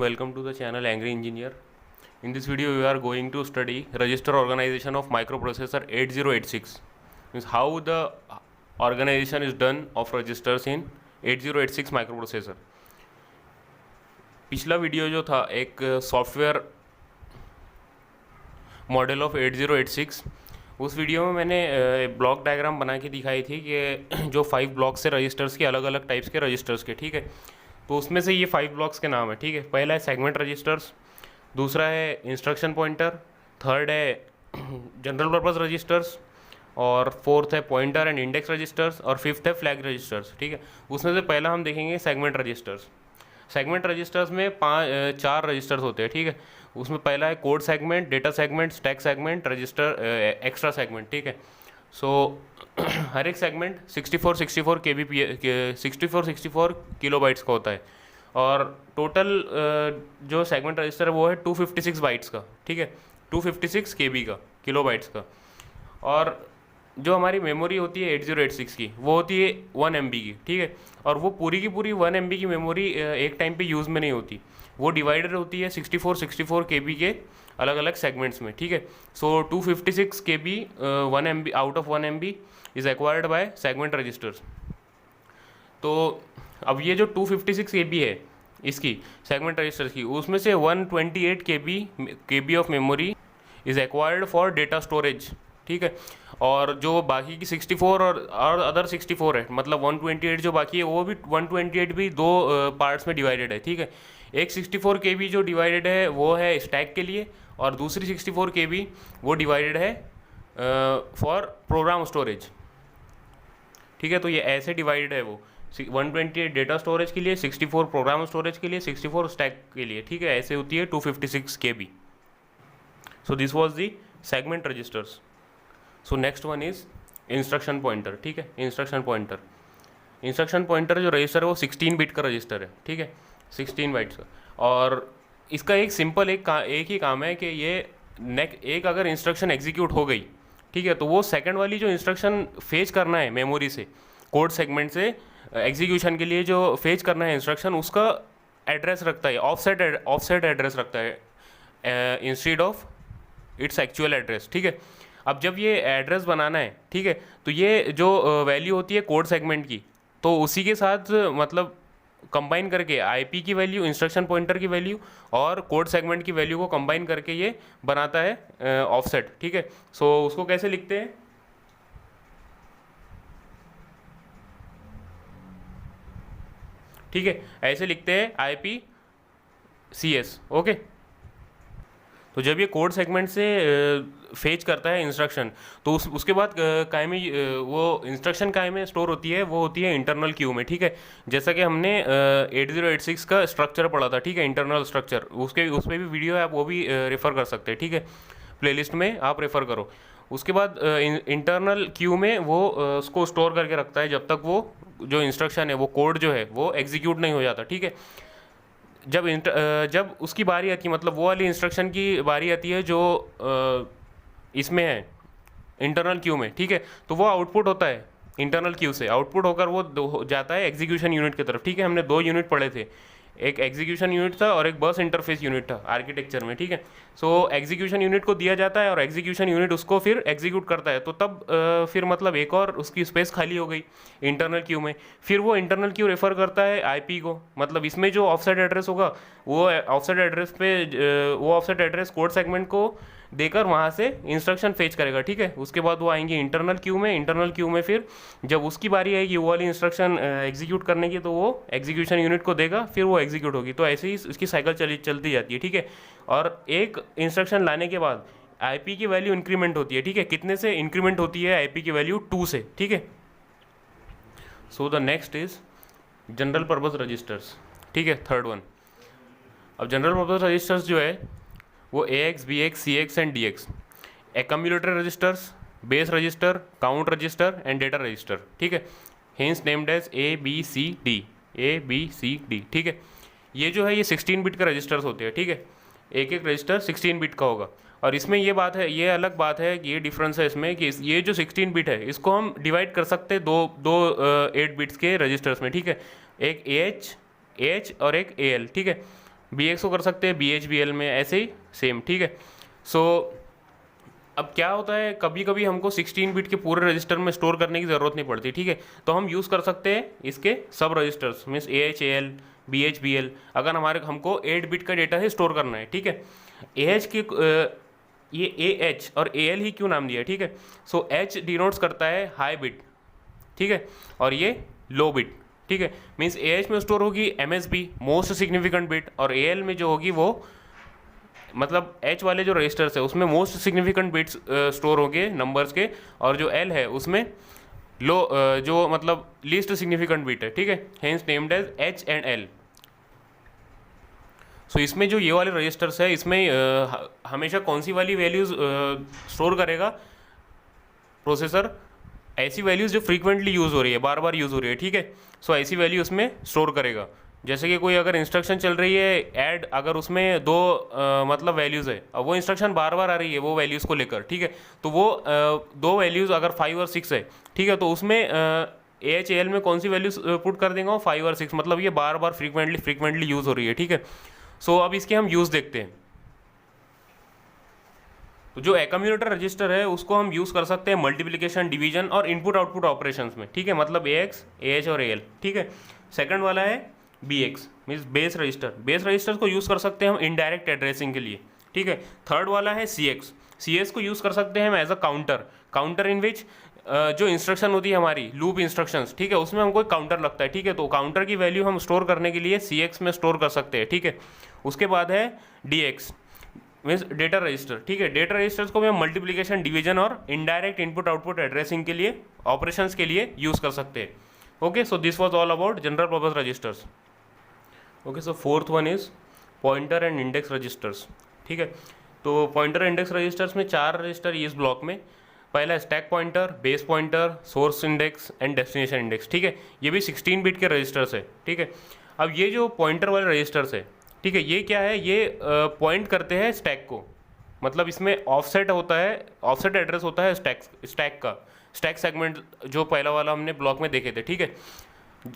welcome to the channel Angry Engineer. In this video we are going to study register organization of microprocessor 8086. Means how the organization is done of registers in 8086 microprocessor. पिछला video जो था एक software model of 8086, उस video में मैंने block diagram बना के दिखाई थी कि जो 5 ब्लॉक्स है रजिस्टर्स के, अलग अलग टाइप्स के रजिस्टर्स के, ठीक है। तो उसमें से ये 5 ब्लॉक्स के नाम है, ठीक है। पहला है सेगमेंट रजिस्टर्स, दूसरा है इंस्ट्रक्शन पॉइंटर, थर्ड है जनरल पर्पस रजिस्टर्स, और फोर्थ है पॉइंटर एंड इंडेक्स रजिस्टर्स, और फिफ्थ है फ्लैग रजिस्टर्स, ठीक है। उसमें से पहला हम देखेंगे सेगमेंट रजिस्टर्स। सेगमेंट रजिस्टर्स में 4 रजिस्टर्स होते हैं, ठीक है। उसमें पहला है code segment, data segment, stack segment, register extra segment, ठीक है। सो हर एक सेगमेंट 64 किलोबाइट्स का होता है, और टोटल जो सेगमेंट रजिस्टर है वो है 256 बाइट्स का, ठीक है। 256 KB का, किलोबाइट्स का। और जो हमारी मेमोरी होती है 8086 की, वो होती है 1 MB की, ठीक है। और वो पूरी की पूरी 1 MB की मेमोरी एक टाइम पे यूज़ में नहीं होती, वो डिवाइडेड होती है 64 KB के अलग अलग सेगमेंट्स में, ठीक है। So 256 KB 1 MB out of 1 MB is acquired by segment registers. तो अब ये जो 256 KB है इसकी सेगमेंट रजिस्टर्स की, उसमें से 128 KB of memory is acquired for data storage, ठीक है। और जो बाकी की 64 और अदर 64 है, मतलब 128 जो बाकी है वो भी 128 भी 2 पार्ट्स में डिवाइडेड है, ठीक है। एक 64 KB जो डिवाइडेड है वो है स्टैक के लिए, और दूसरी 64 KB वो डिवाइडेड है फॉर प्रोग्राम स्टोरेज, ठीक है। तो ये ऐसे डिवाइडेड है वो 128 डेटा स्टोरेज के लिए, 64 प्रोग्राम स्टोरेज के लिए, 64 स्टैक के लिए, ठीक है। ऐसे होती है 256 KB। So this was the segment registers. So next one is instruction pointer, ठीक है। इंस्ट्रक्शन पॉइंटर जो रजिस्टर है वो 16 बिट का रजिस्टर है, ठीक है, 16 बाइट्स का। और इसका एक सिंपल एक ही काम है कि ये एक अगर इंस्ट्रक्शन एग्जीक्यूट हो गई, ठीक है, तो वो सेकंड वाली जो इंस्ट्रक्शन फेच करना है मेमोरी से, कोड सेगमेंट से एग्जीक्यूशन के लिए जो फेच करना है इंस्ट्रक्शन, उसका एड्रेस रखता है, ऑफसेट एड्रेस रखता है instead of its actual address, ठीक है। अब जब ये एड्रेस बनाना है, ठीक है, तो ये जो वैल्यू होती है कोड सेगमेंट की, तो उसी के साथ मतलब कंबाइन करके आईपी की वैल्यू, इंस्ट्रक्शन पॉइंटर की वैल्यू और कोड सेगमेंट की वैल्यू को कंबाइन करके ये बनाता है ऑफसेट, ठीक है। सो उसको कैसे लिखते हैं, ठीक है, ऐसे लिखते हैं IPCS, ओके। तो जब ये कोड सेगमेंट से फेच करता है इंस्ट्रक्शन, तो उसके बाद काय में वो इंस्ट्रक्शन काय में स्टोर होती है, वो होती है इंटरनल क्यू में, ठीक है। जैसा कि हमने 8086 का स्ट्रक्चर पढ़ा था, ठीक है, इंटरनल स्ट्रक्चर, उस पर भी वीडियो है, आप वो भी रेफ़र कर सकते हैं, ठीक है, प्लेलिस्ट में आप रेफ़र करो। उसके बाद इंटरनल क्यू में वो उसको स्टोर करके रखता है जब तक वो जो इंस्ट्रक्शन है, वो कोड जो है वो एग्जीक्यूट नहीं हो जाता, ठीक है। जब उसकी बारी आती है, मतलब वो वाली इंस्ट्रक्शन की बारी आती है जो इसमें है इंटरनल क्यू में, ठीक है, तो वो आउटपुट होता है इंटरनल क्यू से, आउटपुट होकर वो जाता है एग्जीक्यूशन यूनिट की तरफ, ठीक है। हमने 2 यूनिट पढ़े थे, एक एग्जीक्यूशन यूनिट था और एक बस इंटरफेस यूनिट था आर्किटेक्चर में, ठीक है। सो एग्जीक्यूशन यूनिट को दिया जाता है और एग्जीक्यूशन यूनिट उसको फिर एग्जीक्यूट करता है, तो तब फिर मतलब एक और उसकी स्पेस खाली हो गई इंटरनल क्यू में, फिर वो इंटरनल क्यू रेफर करता है आईपी को, मतलब इसमें जो ऑफसेट एड्रेस होगा वो ऑफसेट एड्रेस पे वो ऑफसेट एड्रेस कोड सेगमेंट को देकर वहाँ से इंस्ट्रक्शन फेच करेगा, ठीक है। उसके बाद वो आएंगे इंटरनल क्यू में फिर जब उसकी बारी आएगी वो वाली इंस्ट्रक्शन एग्जीक्यूट करने की, तो वो एग्जीक्यूशन यूनिट को देगा, फिर वो एग्जीक्यूट होगी। तो ऐसे ही इसकी साइकिल चलती जाती है, ठीक है। और एक इंस्ट्रक्शन लाने के बाद आईपी की वैल्यू इंक्रीमेंट होती है, ठीक है। कितने से इंक्रीमेंट होती है आईपी की वैल्यू? 2 से, ठीक है। So the next is general purpose registers, ठीक है, थर्ड वन। अब जनरल पर्पस रजिस्टर्स जो है वो AX, BX, CX and DX, accumulator registers, base register, count register and data register, ठीक है। हेंस नेम्ड एज ABCD, ठीक है। ये जो है ये 16 बिट का रजिस्टर्स होते हैं, ठीक है। एक रजिस्टर 16 बिट का होगा, और इसमें ये बात है, ये अलग बात है कि ये डिफरेंस है इसमें कि ये जो 16 बिट है इसको हम डिवाइड कर सकते हैं दो 8 बिट्स के रजिस्टर्स में, ठीक है। एक AH और एक AL, ठीक है। BX को कर सकते हैं BHBL में, ऐसे ही सेम, ठीक है। सो अब क्या होता है, कभी कभी हमको 16 बिट के पूरे रजिस्टर में स्टोर करने की ज़रूरत नहीं पड़ती, ठीक है। तो हम यूज़ कर सकते हैं इसके सब registers, means AH, AL, BHBL, अगर हमको 8 बिट का डेटा ही स्टोर करना है, ठीक है। AH की ये AH और AL ही क्यों नाम दिया है, ठीक है। सो H डिनोट्स करता है हाई बिट, ठीक है, और ये लो बिट, ठीक है। मीन्स AH में स्टोर होगी MSB, मोस्ट सिग्निफिकेंट बिट, और AL में जो होगी वो मतलब H वाले जो रजिस्टर्स है उसमें मोस्ट सिग्निफिकेंट बिट्स स्टोर होंगे नंबर्स के, और जो L है उसमें लो जो मतलब लीस्ट सिग्निफिकेंट बिट है, ठीक है। Hence named as H and L। So इसमें जो ये वाले रजिस्टर्स है इसमें हमेशा कौन सी वाली वैल्यूज़ स्टोर करेगा प्रोसेसर, ऐसी वैल्यूज़ जो फ्रीक्वेंटली यूज़ हो रही है, बार बार यूज़ हो रही है, ठीक है। सो ऐसी वैल्यू उसमें स्टोर करेगा। जैसे कि कोई अगर इंस्ट्रक्शन चल रही है ऐड, अगर उसमें दो मतलब वैल्यूज़ है, अब वो इंस्ट्रक्शन बार बार आ रही है वो वैल्यूज़ को लेकर, ठीक है। तो वो दो वैल्यूज़ अगर 5 और 6 है, ठीक है, तो उसमें AHAL में कौन सी वैल्यूज पुट कर देंगे, 5 और 6, मतलब ये बार बार फ्रीक्वेंटली यूज़ हो रही है, ठीक है। सो अब इसके हम यूज़ देखते हैं। तो जो एक्यूमुलेटर रजिस्टर है उसको हम यूज़ कर सकते हैं मल्टीप्लिकेशन, डिवीजन और इनपुट आउटपुट ऑपरेशंस में, ठीक है, मतलब AX, AH और AL, ठीक है। सेकंड वाला है BX, means base register. Base register को यूज़ कर सकते हैं हम इनडायरेक्ट एड्रेसिंग के लिए, ठीक है। थर्ड वाला है CS को यूज़ कर सकते हैं हम एज अ काउंटर इन विच जो इंस्ट्रक्शन होती है हमारी लूप इंस्ट्रक्शंस, ठीक है, उसमें हमको एक काउंटर लगता है, ठीक है। तो काउंटर की वैल्यू हम स्टोर करने के लिए CX में स्टोर कर सकते हैं, ठीक है। उसके बाद है DX, मीन्स डेटा रजिस्टर, ठीक है। डेटा रजिस्टर्स को भी हम मल्टीप्लिकेशन, डिवीजन और इनडायरेक्ट इनपुट आउटपुट एड्रेसिंग के लिए, ऑपरेशंस के लिए यूज़ कर सकते हैं। Okay, so this was all about general purpose registers. Okay, so fourth one is pointer and index registers, ठीक है। तो पॉइंटर इंडेक्स रजिस्टर्स में 4 रजिस्टर इस ब्लॉक में। पहला stack pointer, base pointer, source index and destination index, ठीक है। ये भी 16 बिट के रजिस्टर्स है, ठीक है। अब ये जो पॉइंटर वाले रजिस्टर्स है, ठीक है, ये क्या है, ये पॉइंट करते हैं स्टैक को, मतलब इसमें ऑफसेट होता है, ऑफसेट एड्रेस होता है स्टैक का, स्टैक सेगमेंट जो पहला वाला हमने ब्लॉक में देखे थे, ठीक है,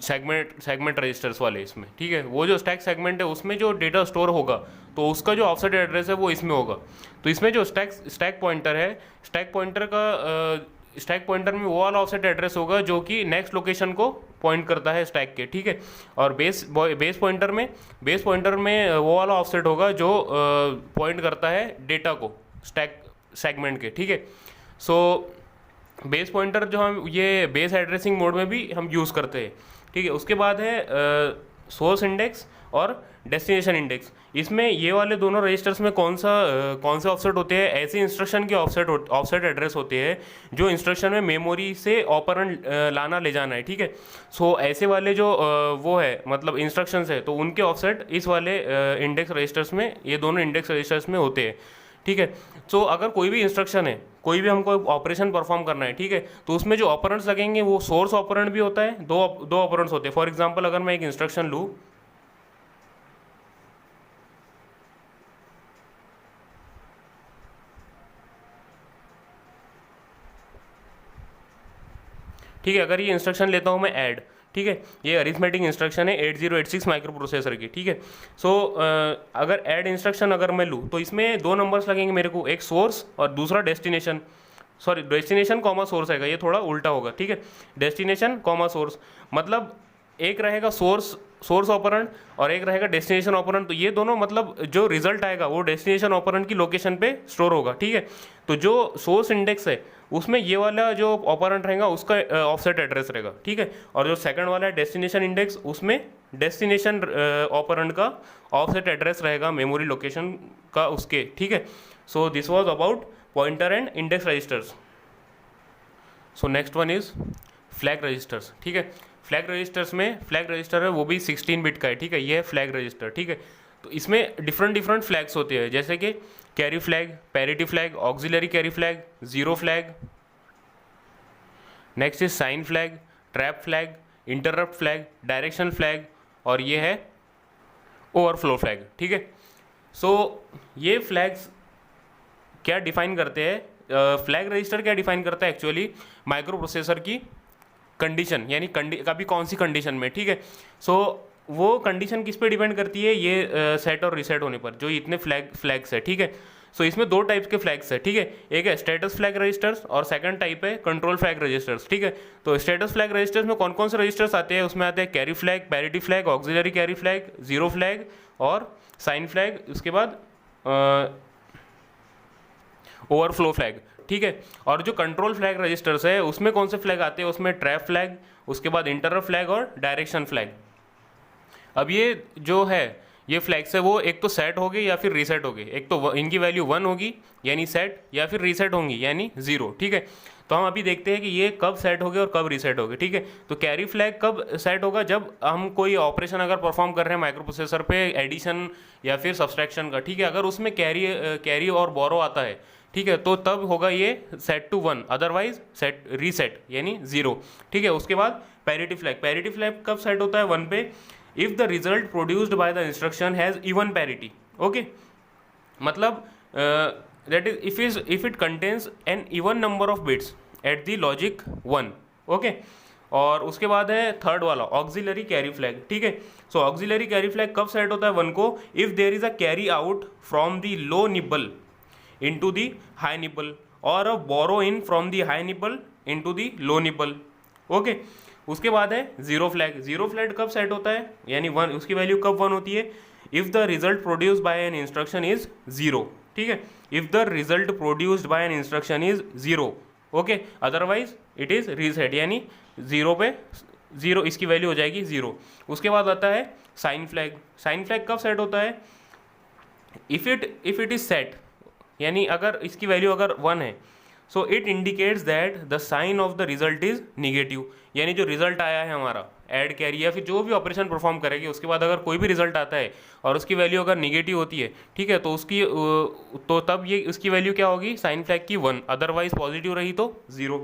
सेगमेंट रजिस्टर्स वाले इसमें, ठीक है। वो जो स्टैक सेगमेंट है उसमें जो डेटा स्टोर होगा तो उसका जो ऑफसेट एड्रेस है वो इसमें होगा। तो इसमें जो स्टैक पॉइंटर है, स्टैक पॉइंटर में वो वाला ऑफसेट एड्रेस होगा जो कि नेक्स्ट लोकेशन को पॉइंट करता है स्टैक के, ठीक है। और बेस पॉइंटर में वो वाला ऑफसेट होगा जो पॉइंट करता है डेटा को स्टैक सेगमेंट के, ठीक है। सो बेस पॉइंटर जो हम ये बेस एड्रेसिंग मोड में भी हम यूज़ करते हैं, ठीक है। उसके बाद है सोर्स इंडेक्स और डेस्टिनेशन इंडेक्स। इसमें ये वाले दोनों रजिस्टर्स में कौन से ऑफसेट होते हैं, ऐसे इंस्ट्रक्शन के ऑफसेट एड्रेस होते हैं जो इंस्ट्रक्शन में मेमोरी से ऑपरेंड लाना ले जाना है, ठीक है। सो ऐसे वाले जो वो है मतलब इंस्ट्रक्शंस है तो उनके ऑफसेट इस वाले इंडेक्स रजिस्टर्स में, ये दोनों इंडेक्स रजिस्टर्स में होते हैं, ठीक है। सो अगर कोई भी इंस्ट्रक्शन है, कोई भी हमको ऑपरेशन परफॉर्म करना है, ठीक है, तो उसमें जो ऑपरेंड्स लगेंगे वो सोर्स ऑपरेंड भी होता है, दो ऑपरेंड्स होते हैं। फॉर एग्जांपल अगर मैं एक इंस्ट्रक्शन लूँ, ठीक है, अगर ये इंस्ट्रक्शन लेता हूँ मैं ऐड, ठीक है, ये अरिथमेटिक इंस्ट्रक्शन है 8086 माइक्रो प्रोसेसर की, ठीक है। सो अगर ऐड इंस्ट्रक्शन अगर मैं लूँ तो इसमें 2 नंबर्स लगेंगे मेरे को, एक सोर्स और दूसरा destination, sorry destination comma source आएगा, ये थोड़ा उल्टा होगा, ठीक है। डेस्टिनेशन कॉमा सोर्स मतलब एक रहेगा सोर्स ऑपरेंड और एक रहेगा डेस्टिनेशन ऑपरेंड। तो ये दोनों मतलब जो रिजल्ट आएगा वो डेस्टिनेशन ऑपरेंड की लोकेशन पे स्टोर होगा, ठीक है। तो जो सोर्स इंडेक्स है उसमें ये वाला जो ऑपरेंड रहेगा उसका ऑफसेट एड्रेस रहेगा, ठीक है। और जो सेकंड वाला है डेस्टिनेशन इंडेक्स, उसमें डेस्टिनेशन ऑपरेंड का ऑफसेट एड्रेस रहेगा मेमोरी लोकेशन का उसके, ठीक है। So this was about pointer and index registers. So next one is flag registers, ठीक है। फ्लैग रजिस्टर है वो भी 16 बिट का है, ठीक है। ये है फ्लैग रजिस्टर, ठीक है। तो इसमें डिफरेंट फ्लैग्स होते हैं, जैसे कि carry flag, parity flag, auxiliary carry flag, zero flag, next is sine flag, trap flag, interrupt flag, direction flag, और ये है ओवरफ्लो फ्लैग, ठीक है। सो ये फ्लैग्स क्या डिफाइन करते हैं, फ्लैग रजिस्टर क्या डिफाइन करता है एक्चुअली माइक्रो प्रोसेसर की कंडीशन, यानी कभी कौन सी कंडीशन में, ठीक है। सो वो कंडीशन किस पे डिपेंड करती है, ये सेट और रीसेट होने पर, जो इतने फ्लैग्स है, ठीक है। सो इसमें दो टाइप्स के फ्लैग्स है, ठीक है, एक है स्टेटस फ्लैग रजिस्टर्स और सेकंड टाइप है कंट्रोल फ्लैग रजिस्टर्स, ठीक है। तो स्टेटस फ्लैग रजिस्टर्स में कौन कौन से रजिस्टर्स आते हैं, उसमें आते हैं carry flag, parity flag, auxiliary carry flag, zero flag और साइन फ्लैग, उसके बाद ओवरफ्लो फ्लैग, ठीक है। और जो कंट्रोल फ्लैग रजिस्टर्स है उसमें कौन से फ्लैग आते हैं, उसमें ट्रैप फ्लैग, उसके बाद इंटरप्ट फ्लैग और डायरेक्शन फ्लैग। अब ये जो है ये फ्लैग्स है वो एक तो सेट हो गए या फिर रीसेट हो गए, एक तो इनकी वैल्यू 1 होगी यानी सेट, या फिर रीसेट होंगी यानी 0, ठीक है। तो हम अभी देखते हैं कि ये कब सेट हो गए और कब रीसेट हो गए, ठीक है। तो कैरी फ्लैग कब सेट होगा, जब हम कोई ऑपरेशन अगर परफॉर्म कर रहे हैं माइक्रो प्रोसेसर पे एडिशन या फिर सब्सट्रैक्शन का, ठीक है, अगर उसमें कैरी और बोरो आता है, ठीक है, तो तब होगा ये set to 1, otherwise set reset यानी 0, ठीक है। उसके बाद पैरिटी फ्लैग कब सेट होता है 1 पे, if the result produced by the instruction has even parity, okay, मतलब that is if it contains an even number of bits at the logic 1, okay. और उसके बाद है थर्ड वाला ऑक्सिलरी कैरी फ्लैग, ठीक है। सो ऑक्सिलरी कैरी फ्लैग कब set होता है 1 को, if there is a carry out from the low nibble into the high nibble or a borrow in from the high nibble into the low nibble, okay. उसके बाद है zero flag कब set होता है, यानी 1, उसकी वैल्यू कब 1 होती है, if the result produced bye an instruction is 0, ठीक है, if the result produced bye an instruction is 0, okay, otherwise it is reset यानी 0 पे 0 इसकी वैल्यू हो जाएगी 0। उसके बाद आता है साइन फ्लैग कब सेट होता है, इफ इट इज सेट यानी अगर इसकी वैल्यू अगर 1 है, so it indicates that the sign of the result is negative, यानी जो रिजल्ट आया है हमारा ऐड कैरी या फिर जो भी ऑपरेशन परफॉर्म करेगी उसके बाद अगर कोई भी रिजल्ट आता है और उसकी वैल्यू अगर निगेटिव होती है, ठीक है, तो उसकी तो तब ये उसकी वैल्यू क्या होगी साइन फ्लैग की 1, अदरवाइज पॉजिटिव रही तो 0।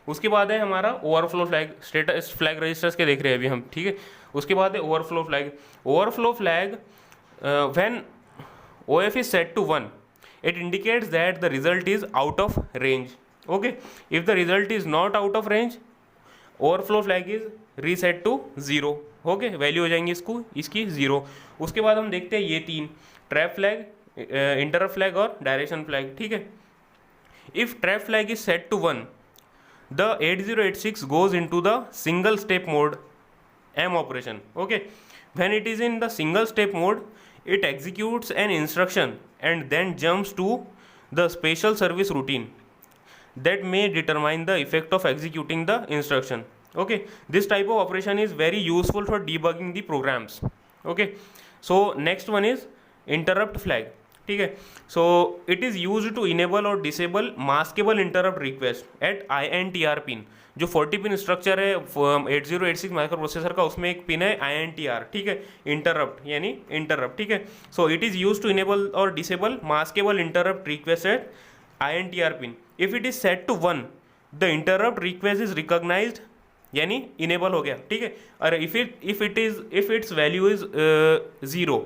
उसके बाद है हमारा overflow flag, status flag registers के देख रहे हैं अभी हम, ठीक है। उसके बाद है overflow flag when OF is set to 1, it indicates that the result is out of range, okay. If the result is not out of range, overflow flag is reset to 0, okay, value हो जाएंगी इसकी 0। उसके बाद हम देखते हैं ये 3 trap flag, interrupt flag और डायरेक्शन फ्लैग, ठीक है। If trap flag is set to 1, the 8086 goes into the single step mode M operation, okay. When it is in the single step mode, it executes an instruction and then jumps to the special service routine that may determine the effect of executing the instruction, okay. This type of operation is very useful for debugging the programs, okay. So next one is interrupt flag, ठीक है। So it is use to enable और disable maskable interrupt request at INTR pin, जो 40 pin structure है 8086 micro processor का, उसमें एक pin है INTR, ठीक है, इंटरप्ट यानी इंटरप्ट, ठीक है। So it is use to enable और disable maskable interrupt request at INTR pin. If it is set to 1, the interrupt request is recognised यानी इनेबल हो गया, ठीक है। और if its value is 0,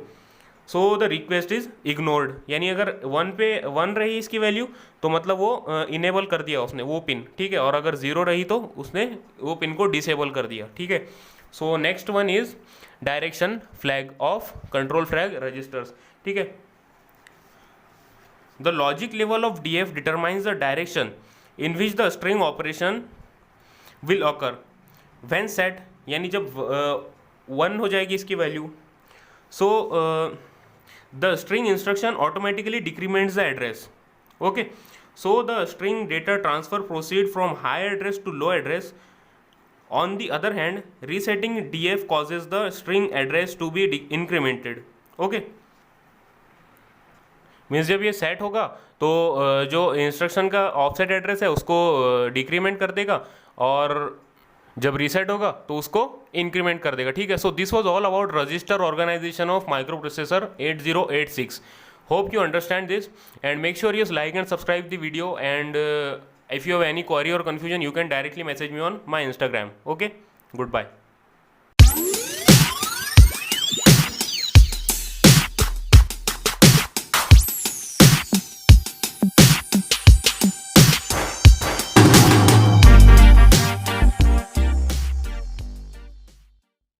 so the request is ignored, यानी अगर 1 रही इसकी वैल्यू तो मतलब वो इनेबल कर दिया उसने वो पिन, ठीक है, और अगर 0 रही तो उसने वो पिन को डिसेबल कर दिया, ठीक है। So next one is direction flag of control flag registers, ठीक है। The logic level of DF determines the direction in which the string operation will occur when set, यानी जब 1 हो जाएगी इसकी value, so the string instruction automatically decrements the address, okay. So the string data transfer proceed from high address to low address. On the other hand, resetting DF causes the string address to be incremented, okay. Means जब ये set होगा तो जो instruction का offset address है उसको decrement कर देगा और जब रीसेट होगा तो उसको इंक्रीमेंट कर देगा, ठीक है। So this was all about register organisation of microprocessor 8086। Hope you understand this and make sure you like and subscribe the video and if you have any query और confusion you can directly message me on my Instagram, okay. Goodbye.